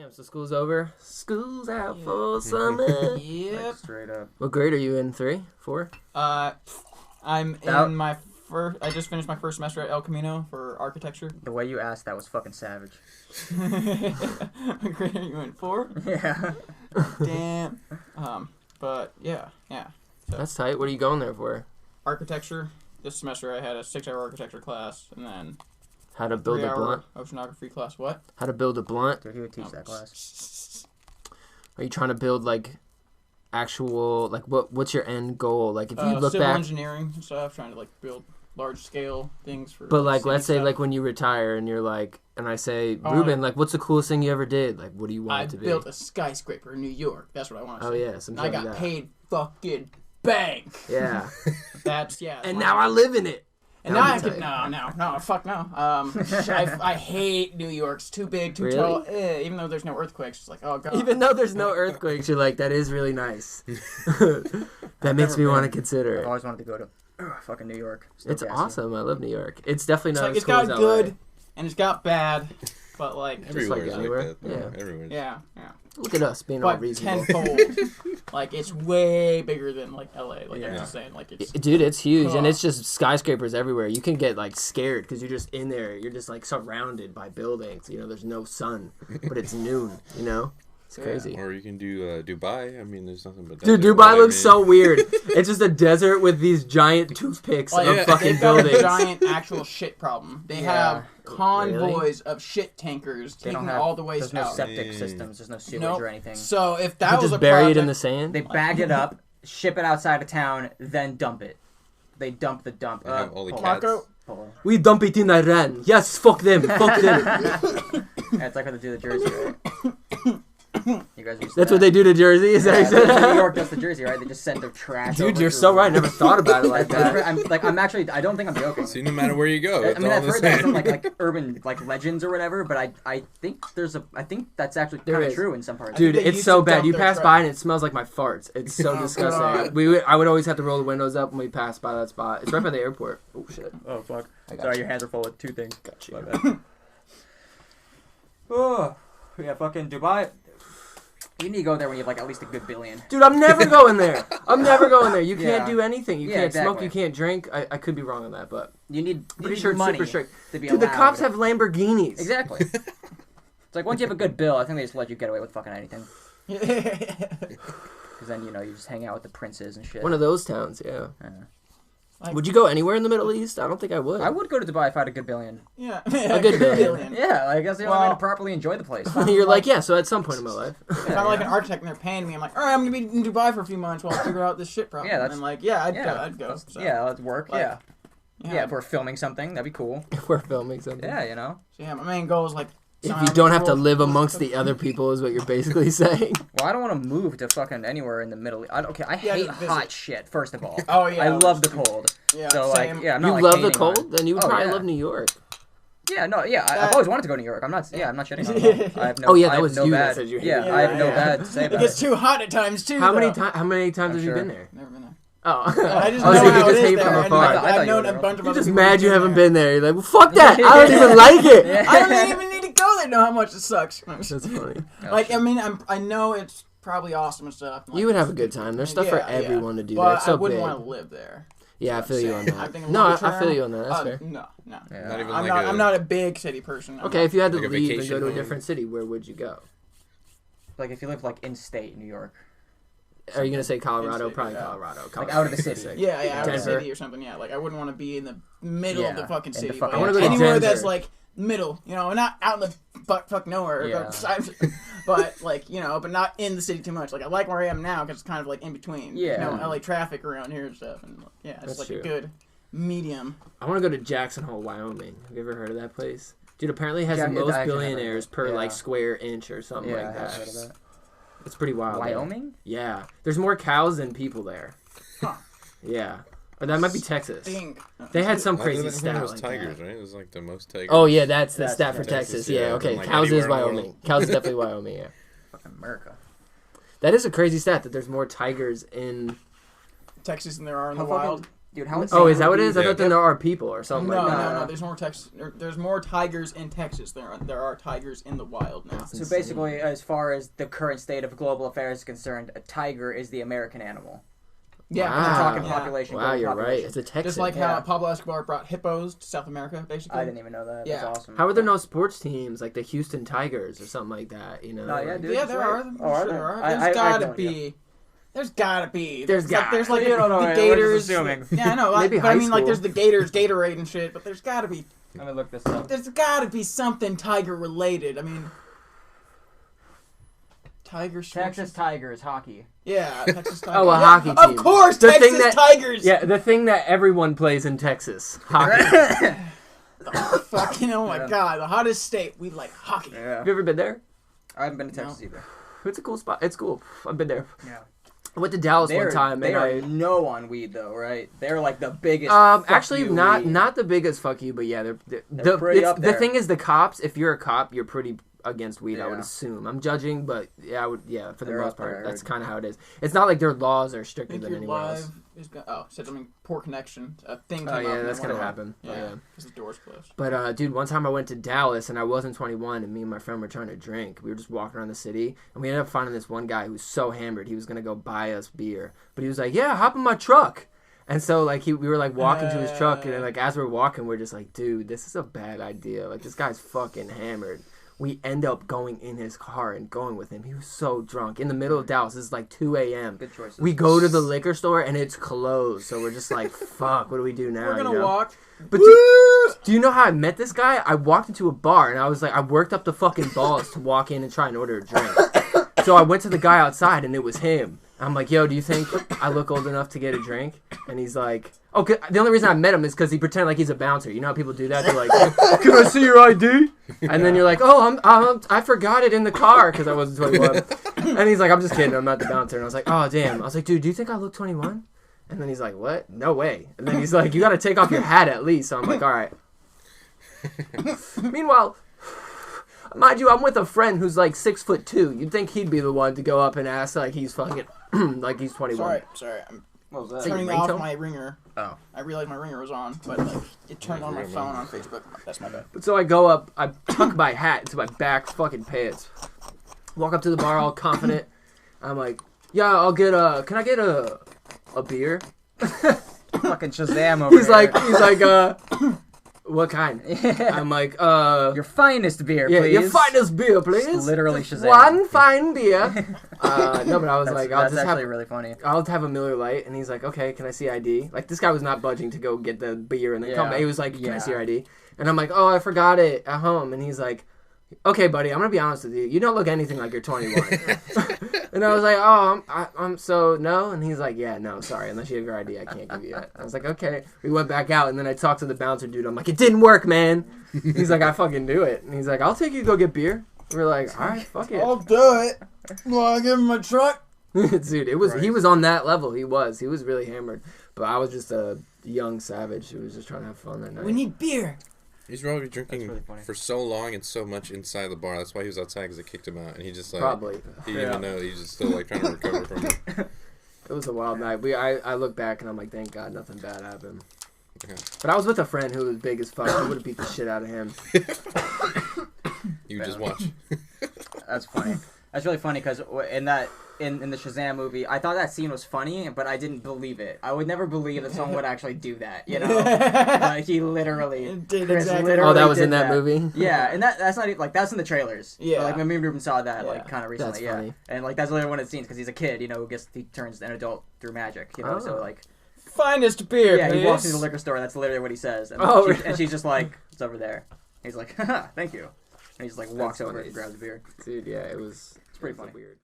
Damn, so school's over? School's out for summer. Yep. Like, straight up. What grade are you in? 3? 4? I'm in my first... I just finished my first semester at El Camino for architecture. The way you asked that was fucking savage. What grade are you in? 4? Yeah. Damn. But, yeah. So, That's tight. What are you going there for? architecture. This semester I had a 6-hour architecture class, and then How to build a 3-hour blunt? oceanography class. What? How to build a blunt? Dude, he would teach that class. Are you trying to build, like, actual... Like, what's your end goal? Like, if you look civil back... engineering and stuff, trying to, like, build large-scale things for... But, like, city let's say, stuff. like, when you retire and you're like... And I say, Oh, Ruben, like, what's the coolest thing you ever did? Like, what do you want I it to be? built a skyscraper in New York. That's what I want to Oh, say. yeah. Some And I shit like got that. paid fucking bank. Yeah. That's, yeah. And now I live in it. And now I That'd be can... No, fuck no. I hate New York. It's too big, too Really? tall. Even though there's no earthquakes, it's like, oh, God. Even though there's no earthquakes, you're like, that is really nice. That makes me want to consider I've it. always wanted to go to fucking New York. Still It's gassy. awesome. I love New York. It's definitely It's not like, as it's cool as got LA. good, and it's got bad, but, like... Everywhere's like anywhere. that, though. Yeah. Everywhere's. Yeah. Look at us being all But reasonable. tenfold. Like, it's way bigger than, like, LA. Like, I'm Yeah. just saying, like, it's... Dude, it's huge, and Ugh. it's just skyscrapers everywhere. You can get, like, scared because you're just in there. You're just, like, surrounded by buildings. You know, there's no sun, but it's noon, you know? It's crazy. Or you can do Dubai. I mean, there's nothing but Dude, desert, Dubai but looks I so mean, weird. It's just a desert with these giant toothpicks Like, of fucking they've got buildings. a giant actual shit problem. They Yeah. have convoys of shit tankers They taking don't have, all the ways there's no out. septic systems. There's no sewage Nope. or anything. So if that You was just a bury project, it in the sand. They bag it up, ship it outside of town, then dump it. They dump the dump. They have all the hold cats. on. Marco, Hold on. We dump it in Iran. Yes, fuck them. Fuck them. Yeah, it's like how they do the Jersey, right? You guys used to That's what they do to Jersey. Is that Yeah, what you that's what New said? York does to Jersey, right? They just send their trash. Dude, over you're to- so right. I never thought about it like that. I'm actually. I don't think I'm joking. See, no matter where you go, I it's mean, all I've the heard that same. from like urban legends or whatever, but I think I think that's actually There kind of is. true in some parts. Dude, they it's used so to bad. dump You their pass trash. by and it smells like my farts. It's so Oh, disgusting. God. I would always have to roll the windows up when we passed by that spot. It's right by the airport. Oh shit. Oh fuck! I got Sorry, you. your hands are full with 2 things. Got My you. bad. Oh, yeah, fucking Dubai. You need to go there when you have like at least a good billion. Dude, I'm never going there. I'm never going there. You Yeah. can't do anything. You Yeah, can't smoke. exactly. You can't drink. I could be wrong on that, but You need pretty sure it's money super strict. to be Dude, the allowed. cops have Lamborghinis. Exactly. It's like once you have a good bill, I think they just let you get away with fucking anything. Because then you just hang out with the princes and shit. One of those towns, yeah. Yeah. Like- Would you go anywhere in the Middle East? I don't think I would. I would go to Dubai if I had a good billion. yeah, A good billion. Yeah, I guess the only way to Well- properly enjoy the place. You're like, yeah, so at some point in my life. If I'm like an architect and they're paying me, I'm like, all right, I'm gonna be in Dubai for a few months while I figure out this shit problem. Yeah, that's- and like, yeah, I'd yeah, go. So, Yeah, let's work. Like, yeah. Yeah, if we're filming something, that'd be cool. If we're filming something. Yeah, So, yeah, my main goal is like. If somehow you don't have to control- live amongst the other people is what you're basically saying. Well, I don't want to move to fucking anywhere in the Middle East. I Yeah, hate just visit. hot shit, first of all. Oh yeah, I love the cold. Yeah, So, same. like, yeah, I'm You not, like, love the hating on cold? it. Then you would Oh, probably yeah. love New York. Yeah, no, yeah, I've That- always wanted to go to New York. I'm not shitting on it. I have no. Oh, yeah, I that have was no you that bad, said you hated Yeah, it. I have no Yeah. bad to say It about gets it. too hot at times too. How many though. times have you sure. been there? Never been there. Oh. I just Oh, know so you how just it is hate there, from and, afar. like, I thought I've you known were a there. bunch of You're other just people mad you who've haven't there. been there. You're like, well, fuck that. I don't even like it. Yeah. I don't even need to go there. Know how much it sucks. That's funny. Like, I mean, I know it's probably awesome and stuff. Like, You would have a good time. There's stuff for yeah, everyone to do But there. It's so I wouldn't big. want to live there. Yeah, I feel you on I that. think No, I long-term, feel you on that. That's fair. No. Yeah. Not even I'm like not. a, I'm not a big city person. I'm Okay, not- if you had to Like a leave and vacation go to a home. different city, where would you go? Like if you live like in state New York, Are you gonna say Colorado? In-state, Probably yeah. Colorado. like out of the city. Sick. Yeah, out of the Denver. city or something. Yeah, like I wouldn't want to be in the middle of the Yeah, fucking in the city. fucking- but I wanna go to anywhere Denver. that's like middle, not out in the fuck nowhere. Yeah. But like but not in the city too much. Like I like where I am now because it's kind of like in between. Yeah. LA traffic around here and stuff, and yeah, it's That's like true. a good medium. I want to go to Jackson Hole, Wyoming. Have you ever heard of that place? Dude, apparently it has Yeah, the I most actually have heard of billionaires it. per Yeah. like square inch or something Yeah, like I have that. heard of that. It's pretty wild. there. Wyoming? Yeah, there's more cows than people there. Huh. Yeah, or that might be Texas. Ding. They had some I crazy thought it stat was like tigers, that. right? It was like the most tigers. Oh yeah, that's the That's stat for Texas, Texas. yeah, Yeah, than, okay. like, Cows is anywhere in the Wyoming. world. Cows is definitely Wyoming. Yeah, Fucking America. that is a crazy stat that there's more tigers in. Texas and there are in How the fucking- wild. Dude, how Oh, is that what it would is? I be- thought there are people or something No, like that. no. There's more tigers in Texas. There are tigers in the wild now. So basically, as far as the current state of global affairs is concerned, a tiger is the American animal. Yeah, Wow. I'm talking Yeah. population. Wow, global you're right. population. It's a Texan. Just like Yeah. how Pablo Escobar brought hippos to South America, basically. I didn't even know that. Yeah. That's awesome. How are there no sports teams like the Houston Tigers or something like that? You know? No, yeah, like- dude. Yeah, that's there right. are. I'm Oh, are sure there? there are. I There's gotta no idea. be. There's gotta be. There's gotta. There's like You don't know, the we're just Gators. assuming. Yeah, I know. Like, Maybe but I high mean, like, school. there's the Gators, Gatorade and shit. But there's gotta be. Let me look this up. There's gotta be something tiger related. I mean, Tiger sports. Texas Tigers hockey. Yeah, Texas Tigers. Oh, a Yeah, hockey team. Of course, The Texas thing that- Tigers. Yeah, the thing that everyone plays in Texas, hockey. Fucking oh my Yeah. god, the hottest state. We like hockey. Yeah. Have you ever been there? I haven't been to Texas either. It's a cool spot. It's cool. I've been there. Yeah. I went to Dallas one time, They and are I. no on weed though, right? They're like the biggest. Actually, fuck you not weed. not the biggest fuck you, but yeah, They're pretty up the there. thing is, the cops. If you're a cop, you're pretty against weed. I would Yeah. assume. I'm judging, but yeah, I would. Yeah, for the They're most up there, part, I that's heard. kind of how it is. It's not like their laws are I stricter think than your anywhere live else. is gonna. Oh, said something. Poor connection. A thing came Oh up yeah, and that's it gonna went away. happen. Yeah, Yeah. because the door's closed. But dude, one time I went to Dallas and I wasn't 21, and me and my friend were trying to drink. We were just walking around the city, and we ended up finding this one guy who was so hammered he was gonna go buy us beer, but he was like, "Yeah, hop in my truck." And so like we were like walking to his truck, and then, like as we're walking, we're just like, "Dude, this is a bad idea. Like this guy's fucking hammered." We end up going in his car and going with him. He was so drunk in the middle of Dallas. It's like 2 a.m. Good choices. We go to the liquor store and it's closed, so we're just like, "Fuck, what do we do now?" We're gonna you know? walk. But do you know how I met this guy? I walked into a bar and I was like, I worked up the fucking balls to walk in and try and order a drink. So I went to the guy outside and it was him. I'm like, "Yo, do you think I look old enough to get a drink?" And he's like, "Okay." The only reason I met him is because he pretended like he's a bouncer. You know how people do that? They're like, "Can I see your ID?" And then you're like, "Oh, I forgot it in the car because I wasn't 21." And he's like, "I'm just kidding. I'm not the bouncer." And I was like, "Oh, damn." I was like, "Dude, do you think I look 21?" And then he's like, "What? No way." And then he's like, "You got to take off your hat at least." So I'm like, "All right." Meanwhile, mind you, I'm with a friend who's like 6'2". You'd think he'd be the one to go up and ask like he's fucking like he's 21. Sorry. I'm What was that? Is it turning your off ringtone? my ringer. Oh. I realized my ringer was on, but like it turned on my Ruben. phone on Facebook. That's my bad. But so I go up, I tuck my hat into my back fucking pants. Walk up to the bar all confident. I'm like, "Yeah, I'll get can I get a beer?" Fucking Shazam over He's here. like, "What kind?" Yeah. I'm like, Your finest beer, yeah, please. your finest beer, please. It's literally Shazam. One fine beer. No, but I was That's, like, I'll that's just actually have, really funny. I'll have a Miller Lite. And he's like, "Okay, can I see ID?" Like, this guy was not budging to go get the beer and then come Yeah. back. He was like, "Can I see your Yeah. ID?" And I'm like, "Oh, I forgot it at home." And he's like, "Okay, buddy, I'm gonna be honest with you. You don't look anything like you're 21." And I was like, "Oh, I'm so no." And he's like, "Yeah, no, sorry. Unless you have your ID, I can't give you that." I was like, "Okay." We went back out, and then I talked to the bouncer dude. I'm like, "It didn't work, man." He's like, "I fucking knew it." And he's like, "I'll take you to go get beer." We're like, "All right, fuck it." I'll do it. Well, I give him my truck. Dude, it was he Right. was on that level. He was really hammered. But I was just a young savage who was just trying to have fun that night. We need beer. He's probably drinking That's really funny. for so long and so much inside the bar. That's why he was outside because they kicked him out, and he just like Probably. he didn't even know. He's just still like trying to recover from it. It was a wild night. I look back and I'm like, thank God nothing bad happened. Okay. But I was with a friend who was big as fuck. I would have beat the shit out of him. You just watch. That's funny. That's really funny because in the Shazam movie, I thought that scene was funny, but I didn't believe it. I would never believe that someone would actually do that. You know, like he literally It did Chris exactly. literally Oh, that was did in that movie? Yeah, and that's not even, like that's in the trailers. Yeah. But, like when me and Ruben saw that like Yeah. kind of recently. That's yeah, funny. and like that's literally one of the scenes because he's a kid, you know, who gets he turns an adult through magic. You know, so Oh. like Finest beer, yeah, please. he walks into the liquor store. That's literally what he says. And, Oh, and she's just like, it's over there. He's like, haha, thank you. And he just like walks That's over funny. and grabs a beer. Dude, yeah, it was It's pretty it was funny. weird.